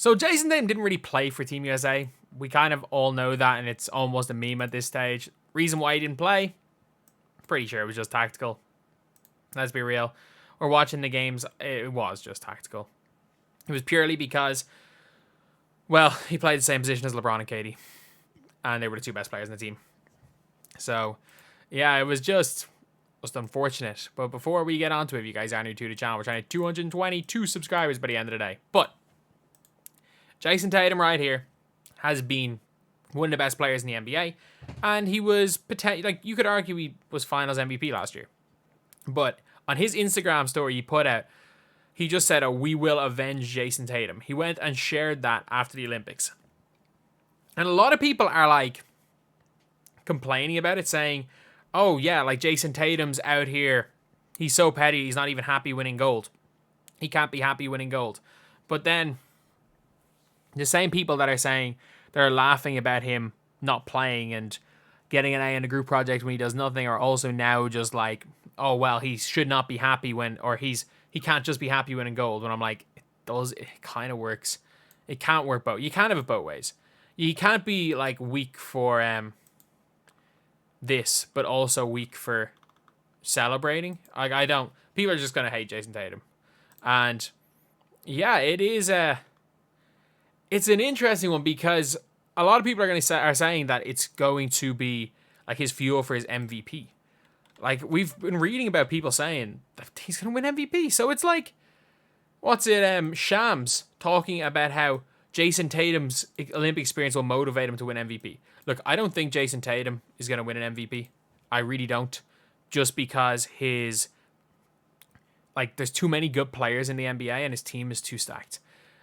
So Jayson Tatum didn't really play for Team USA. We kind of all know that, and it's almost a meme at this stage. Reason why he didn't play? Pretty sure it was just tactical. Let's be real. Or watching the games, it was just tactical. It was purely because, well, he played the same position as LeBron and KD. And they were the two best players in the team. So, yeah, it was just unfortunate. But before we get on to it, if you guys are new to the channel, we're trying to 222 subscribers by the end of the day. But Jayson Tatum right here has been one of the best players in the NBA. And he was, like, you could argue he was finals MVP last year. But on his Instagram story he put out, he just said, we will avenge Jayson Tatum. He went and shared that after the Olympics. And a lot of people are like complaining about it, saying, oh yeah, like Jayson Tatum's out here. He's so petty. He's not even happy winning gold. He can't be happy winning gold. But then the same people that are saying they're laughing about him not playing and getting an A in a group project when he does nothing are also now just like, oh, well, he should not be happy when, or he can't just be happy winning gold. When I'm like, it kind of works. It can't work both. You can't have it both ways. You can't be like weak for this, but also weak for celebrating. Like, I don't. People are just gonna hate Jayson Tatum, and yeah, it's an interesting one because a lot of people are saying that it's going to be like his fuel for his MVP. Like, we've been reading about people saying that he's gonna win MVP. So it's like, what's it? Shams talking about how Jayson Tatum's Olympic experience will motivate him to win MVP. Look, I don't think Jayson Tatum is going to win an MVP. I really don't. Just because there's too many good players in the NBA and his team is too stacked.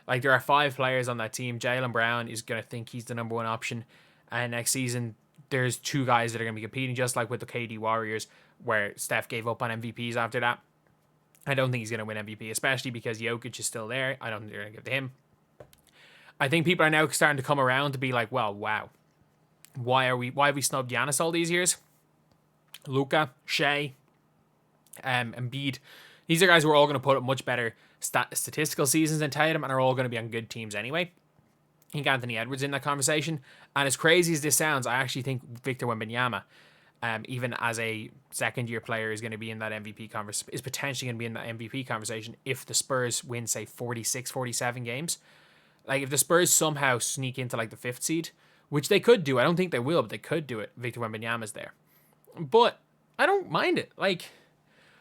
Like, there are 5 players on that team. Jaylen Brown is going to think he's the number 1 option. And next season, there's 2 guys that are going to be competing, just like with the KD Warriors, where Steph gave up on MVPs after that. I don't think he's going to win MVP, especially because Jokic is still there. I don't think they're going to give it to him. I think people are now starting to come around to be like, well, wow. Why have we snubbed Giannis all these years? Luka, Shea, Embiid. These are guys who are all going to put up much better statistical seasons than Tatum and are all going to be on good teams anyway. I think Anthony Edwards in that conversation. And as crazy as this sounds, I actually think Victor Wembanyama, even as a second-year player, is going to be in that MVP conversation, is potentially going to be in that MVP conversation if the Spurs win, say, 46, 47 games. Like, if the Spurs somehow sneak into, like, the 5th seed, which they could do. I don't think they will, but they could do it. Victor Wembanyama's there. But I don't mind it. Like,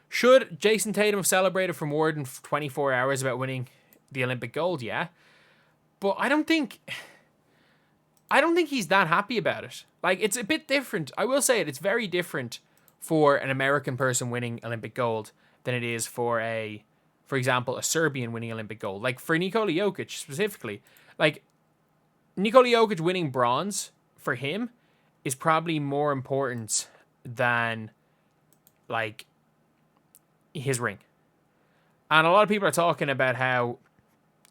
should Jayson Tatum have celebrated for more than 24 hours about winning the Olympic gold? Yeah. But I don't think he's that happy about it. Like, it's a bit different. I will say it. It's very different for an American person winning Olympic gold than it is for example, a Serbian winning Olympic gold. Like, for Nikola Jokic specifically, like, Nikola Jokic winning bronze for him is probably more important than, like, his ring. And a lot of people are talking about how,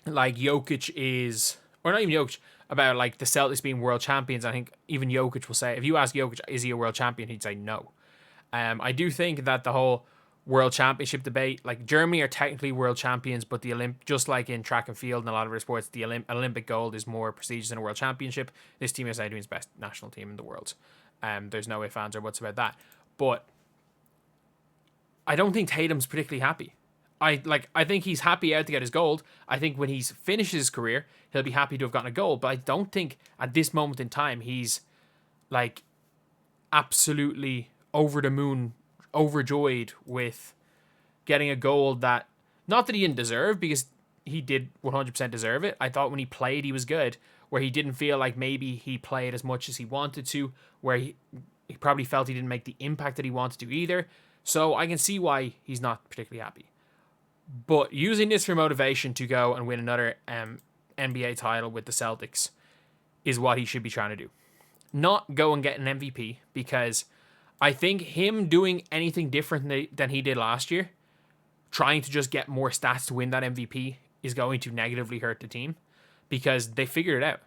like, Jokic is, or not even Jokic, about, like, the Celtics being world champions. I think even Jokic will say, if you ask Jokic, is he a world champion? He'd say no. I do think that the whole world championship debate, like, Germany are technically world champions, but just like in track and field and a lot of other sports, the Olympic gold is more prestigious than a world championship. This team is Ireland's best national team in the world. There's no ifs, ands, or buts about that. But I don't think Tatum's particularly happy. I think he's happy out to get his gold. I think when he's finished his career, he'll be happy to have gotten a gold. But I don't think at this moment in time he's, like, absolutely over the moon, overjoyed with getting a gold that, not that he didn't deserve, because he did 100% deserve it. I thought when he played, he was good, where he didn't feel like maybe he played as much as he wanted to, where he probably felt he didn't make the impact that he wanted to either. So I can see why he's not particularly happy. But using this for motivation to go and win another NBA title with the Celtics is what he should be trying to do. Not go and get an MVP, because I think him doing anything different than he did last year, trying to just get more stats to win that MVP, is going to negatively hurt the team, because they figured it out.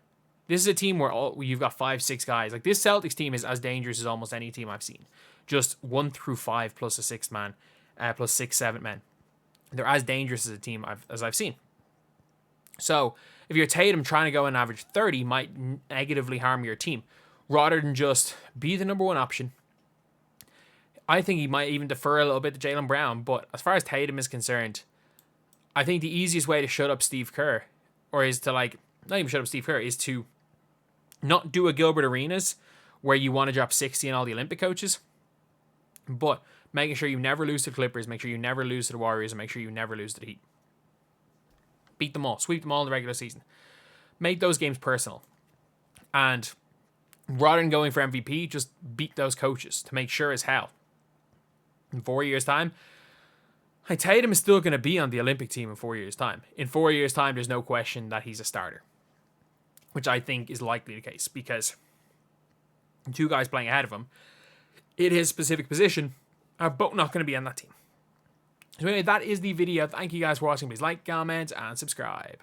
This is a team where you've got 5-6 guys. Like, this Celtics team is as dangerous as almost any team I've seen. Just 1 through 5 plus a 6th man, plus 6, 7 men. They're as dangerous as a team as I've seen. So if you're Tatum, trying to go and average 30 might negatively harm your team, rather than just be the number one option. I think he might even defer a little bit to Jaylen Brown, but as far as Tatum is concerned, I think the easiest way to shut up Steve Kerr, or is to not even shut up Steve Kerr, is to not do a Gilbert Arenas where you want to drop 60 on all the Olympic coaches, but making sure you never lose to the Clippers, make sure you never lose to the Warriors, and make sure you never lose to the Heat. Beat them all. Sweep them all in the regular season. Make those games personal. And rather than going for MVP, just beat those coaches to make sure as hell. In 4 years' time, Tatum is still going to be on the Olympic team in 4 years' time. In 4 years' time, there's no question that he's a starter, which I think is likely the case because two guys playing ahead of him in his specific position are both not going to be on that team. So anyway, that is the video. Thank you guys for watching. Please like, comment, and subscribe.